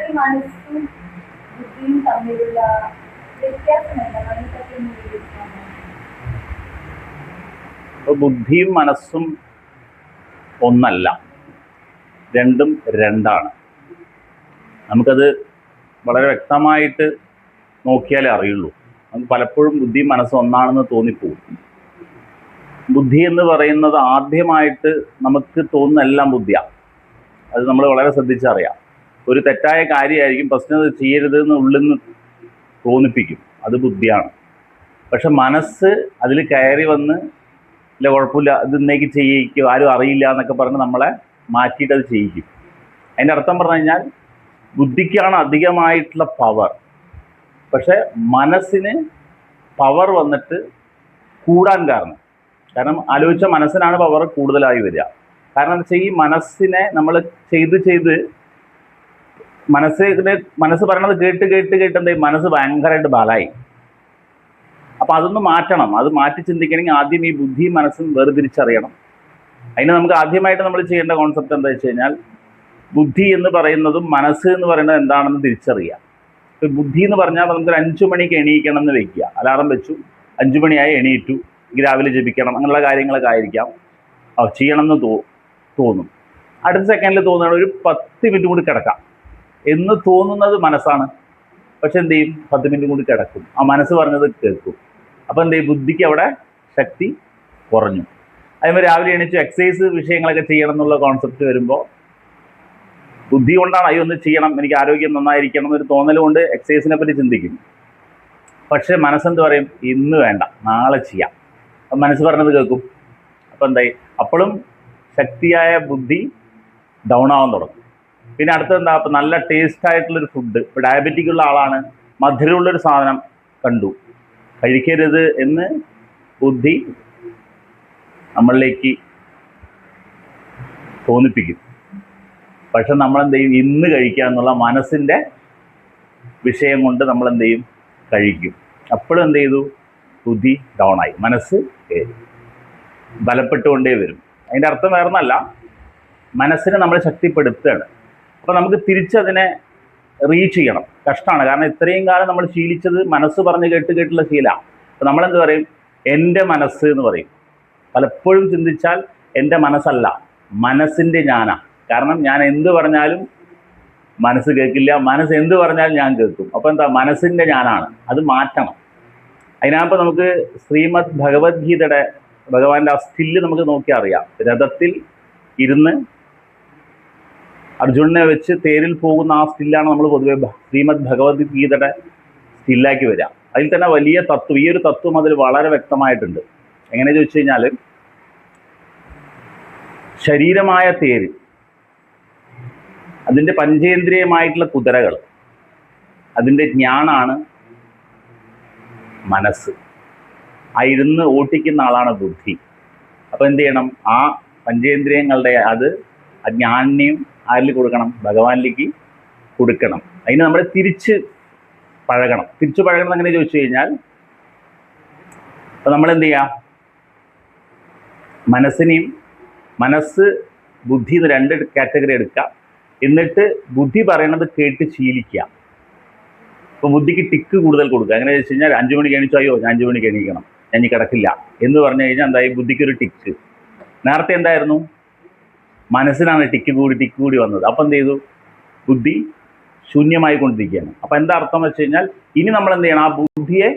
ഈ മനസ്സും ബുദ്ധിയും തമ്മിലുള്ള വ്യത്യാസം എന്താണ്? അതിനെപ്പറ്റി ഒന്ന് വിവരിക്കാമോ? ബുദ്ധിയും മനസ്സും ഒന്നല്ല, രണ്ടും രണ്ടാണ്. നമുക്കത് വളരെ വ്യക്തമായിട്ട് നോക്കിയാലേ അറിയുള്ളൂ. നമുക്ക് പലപ്പോഴും ബുദ്ധിയും മനസ്സും ഒന്നാണെന്ന് തോന്നിപ്പോകും. ബുദ്ധി എന്ന് പറയുന്നത് ആദ്യമായിട്ട് നമുക്ക് തോന്നുന്ന എല്ലാം ബുദ്ധിയാണ്. അത് നമ്മൾ വളരെ ശ്രദ്ധിച്ചറിയാം. ഒരു തെറ്റായ കാര്യമായിരിക്കും, പ്രശ്നം അത് ചെയ്യരുത് എന്ന് ഉള്ളിൽ നിന്ന് തോന്നിപ്പിക്കും, അത് ബുദ്ധിയാണ്. പക്ഷെ മനസ്സ് അതിൽ കയറി വന്ന് ഇല്ല കുഴപ്പമില്ല, ഇത് ഇന്നേക്ക് ചെയ്യിക്കും, ആരും അറിയില്ല എന്നൊക്കെ പറഞ്ഞ് നമ്മളെ മാറ്റിയിട്ട് അത് ചെയ്യിക്കും. അതിൻ്റെ അർത്ഥം പറഞ്ഞു കഴിഞ്ഞാൽ ബുദ്ധിക്കാണ് അധികമായിട്ടുള്ള പവർ, പക്ഷെ മനസ്സിന് പവർ വന്നിട്ട് കൂടാൻ കാരണം ആലോചിച്ച മനസ്സിനാണ് പവർ കൂടുതലായി വരിക. കാരണം എന്താ വെച്ചാൽ ഈ മനസ്സിനെ നമ്മൾ ചെയ്ത് മനസ്സ് പറയണത് കേട്ട് എന്താ മനസ്സ് ഭയങ്കരമായിട്ട് ബലമായി. അപ്പം അതൊന്ന് മാറ്റണം. അത് മാറ്റി ചിന്തിക്കണമെങ്കിൽ ആദ്യം ഈ ബുദ്ധിയും മനസ്സും വേർതിരിച്ചറിയണം. അതിന് നമുക്ക് ആദ്യമായിട്ട് നമ്മൾ ചെയ്യേണ്ട കോൺസെപ്റ്റ് എന്താ വെച്ച് കഴിഞ്ഞാൽ ബുദ്ധി എന്ന് പറയുന്നതും മനസ്സ് എന്ന് പറയുന്നത് എന്താണെന്ന് തിരിച്ചറിയുക. ഇപ്പം ബുദ്ധി എന്ന് പറഞ്ഞാൽ നമുക്കൊരു 5 മണിക്ക് എണീക്കണം എന്ന് വെക്കുക, അലാറം വെച്ചു, 5 മണിയായി എണീറ്റു, രാവിലെ ജപിക്കണം, അങ്ങനെയുള്ള കാര്യങ്ങളൊക്കെ ആയിരിക്കാം ചെയ്യണം എന്ന് തോന്നും. അടുത്ത സെക്കൻഡിൽ തോന്നുകയാണ് ഒരു 10 മിനിറ്റ് കൂടി കിടക്കാം എന്ന് തോന്നുന്നത് മനസ്സാണ്. പക്ഷെ എന്ത് ചെയ്യും, 10 മിനിറ്റ് കൂടി കിടക്കും, ആ മനസ്സ് പറഞ്ഞത് കേൾക്കും. അപ്പോൾ എന്ത് ചെയ്യും, ബുദ്ധിക്ക് അവിടെ ശക്തി കുറഞ്ഞു. അതേമാതിരി രാവിലെ എണീച്ച് എക്സസൈസ് വിഷയങ്ങളൊക്കെ ചെയ്യണം എന്നുള്ള കോൺസെപ്റ്റ് വരുമ്പോൾ ബുദ്ധി കൊണ്ടാണ് അയ്യോ ഒന്ന് ചെയ്യണം, എനിക്ക് ആരോഗ്യം നന്നായിരിക്കണം എന്നൊരു തോന്നൽ കൊണ്ട് എക്സസൈസിനെ പറ്റി ചിന്തിക്കും. പക്ഷേ മനസ്സെന്ത് പറയും, ഇന്ന് വേണ്ട, നാളെ ചെയ്യാം. അപ്പം മനസ്സ് പറഞ്ഞത് കേൾക്കും. അപ്പം എന്തായി, അപ്പോഴും ശക്തിയായ ബുദ്ധി ഡൗൺ ആവാൻ തുടങ്ങും. പിന്നെ അടുത്തത് എന്താ, അപ്പം നല്ല ടേസ്റ്റ് ആയിട്ടുള്ളൊരു ഫുഡ്, ഇപ്പോൾ ഡയബറ്റിക് ഉള്ള ആളാണ്, മധുരമുള്ളൊരു സാധനം കണ്ടു, കഴിക്കരുത് എന്ന് ബുദ്ധി നമ്മളിലേക്ക് തോന്നിപ്പിക്കും. പക്ഷെ നമ്മളെന്ത് ചെയ്യും, ഇന്ന് കഴിക്കുക എന്നുള്ള മനസ്സിൻ്റെ വിഷയം കൊണ്ട് നമ്മളെന്ത് ചെയ്യും, കഴിക്കും. അപ്പോഴും എന്ത് ചെയ്തു, ബുദ്ധി ഡൗണായി, മനസ്സ് കയറി, ബലപ്പെട്ടുകൊണ്ടേ വരും. അതിൻ്റെ അർത്ഥം വേറൊന്നല്ല, മനസ്സിനെ നമ്മൾ ശക്തിപ്പെടുത്തുകയാണ്. അപ്പോൾ നമുക്ക് തിരിച്ചതിനെ റീച്ച് ചെയ്യണം. കഷ്ടമാണ്, കാരണം ഇത്രയും കാലം നമ്മൾ ശീലിച്ചത് മനസ്സ് പറഞ്ഞ് കേട്ടുള്ള ശീലമാണ്. അപ്പോൾ നമ്മളെന്ത് പറയും, എൻ്റെ മനസ്സ് എന്ന് പറയും. പലപ്പോഴും ചിന്തിച്ചാൽ എൻ്റെ മനസ്സല്ല, മനസ്സിൻ്റെ ഞാനാണ്. കാരണം ഞാൻ എന്ത് പറഞ്ഞാലും മനസ്സ് കേൾക്കില്ല, മനസ്സ് എന്ത് പറഞ്ഞാലും ഞാൻ കേൾക്കും. അപ്പോൾ എന്താ, മനസ്സിൻ്റെ ഞാനാണ്, അത് മാറ്റണം. അതിനകത്ത് നമുക്ക് ശ്രീമദ് ഭഗവത്ഗീതയുടെ ഭഗവാന്റെ ആ സ്റ്റില്ല് നമുക്ക് നോക്കിയാൽ അറിയാം. രഥത്തിൽ ഇരുന്ന് അർജുനനെ വെച്ച് തേരിൽ പോകുന്ന ആ സ്റ്റില്ലാണ് നമ്മൾ പൊതുവെ ശ്രീമദ് ഭഗവത്ഗീതയുടെ സ്റ്റില്ലാക്കി വരിക. അതിൽ തന്നെ വലിയ തത്വം, ഈ ഒരു തത്വം അതിൽ വളരെ വ്യക്തമായിട്ടുണ്ട്. എങ്ങനെ ചോദിച്ചു കഴിഞ്ഞാൽ, ശരീരമായ തേര്, അതിൻ്റെ പഞ്ചേന്ദ്രിയമായിട്ടുള്ള കുതിരകൾ, അതിൻ്റെ ജ്ഞാനാണ് മനസ്സ്. ആ ഇരുന്ന് ഓട്ടിക്കുന്ന ആളാണ് ബുദ്ധി. അപ്പോൾ എന്ത് ചെയ്യണം, ആ പഞ്ചേന്ദ്രിയങ്ങളുടെ അത് ജ്ഞാനിനെയും ആരിൽ കൊടുക്കണം, ഭഗവാനിലേക്ക് കൊടുക്കണം. അതിന് നമ്മൾ തിരിച്ച് പഴകണം. എങ്ങനെ ചോദിച്ചു കഴിഞ്ഞാൽ, അപ്പോൾ നമ്മളെന്ത് ചെയ്യുക, മനസ്സ് ബുദ്ധി എന്ന് 2 കാറ്റഗറി എടുക്കുക. എന്നിട്ട് ബുദ്ധി പറയണത് കേട്ട് ശീലിക്കുക. അപ്പോൾ ബുദ്ധിക്ക് ടിക്ക് കൂടുതൽ കൊടുക്കുക. എങ്ങനെ വെച്ച് കഴിഞ്ഞാൽ 5 മണിക്ക് എണീച്ചോ, അയ്യോ ഞാൻ 5 മണിക്ക് എണീക്കണം, ഞാൻ ഇനി കിടക്കില്ല എന്ന് പറഞ്ഞു കഴിഞ്ഞാൽ എന്തായി, ബുദ്ധിക്കൊരു ടിക്ക്. നേരത്തെ എന്തായിരുന്നു, മനസ്സിനാണ് ടിക്ക് കൂടി വന്നത്. അപ്പം എന്ത് ചെയ്തു, ബുദ്ധി ശൂന്യമായി കൊണ്ടിരിക്കുകയാണ്. അപ്പം എന്താ അർത്ഥം വെച്ച് കഴിഞ്ഞാൽ, ഇനി നമ്മൾ എന്ത് ചെയ്യണം, ആ ബുദ്ധിയെ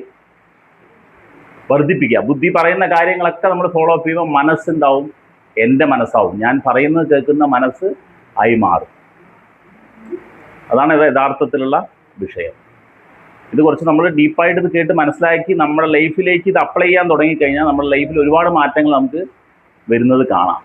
വർദ്ധിപ്പിക്കുക. ബുദ്ധി പറയുന്ന കാര്യങ്ങളൊക്കെ നമ്മൾ ഫോളോ അപ്പ് ചെയ്യുമ്പോൾ മനസ്സുണ്ടാവും, എൻ്റെ മനസ്സാവും, ഞാൻ പറയുന്നത് കേൾക്കുന്ന മനസ്സ് ആയി മാറും. അതാണ് യഥാർത്ഥത്തിലുള്ള വിഷയം. ഇത് കുറച്ച് നമ്മൾ ഡീപ്പായിട്ട് ഇത് കേട്ട് മനസ്സിലാക്കി നമ്മുടെ ലൈഫിലേക്ക് ഇത് അപ്ലൈ ചെയ്യാൻ തുടങ്ങിക്കഴിഞ്ഞാൽ നമ്മുടെ ലൈഫിൽ ഒരുപാട് മാറ്റങ്ങൾ നമുക്ക് വരുന്നത് കാണാം.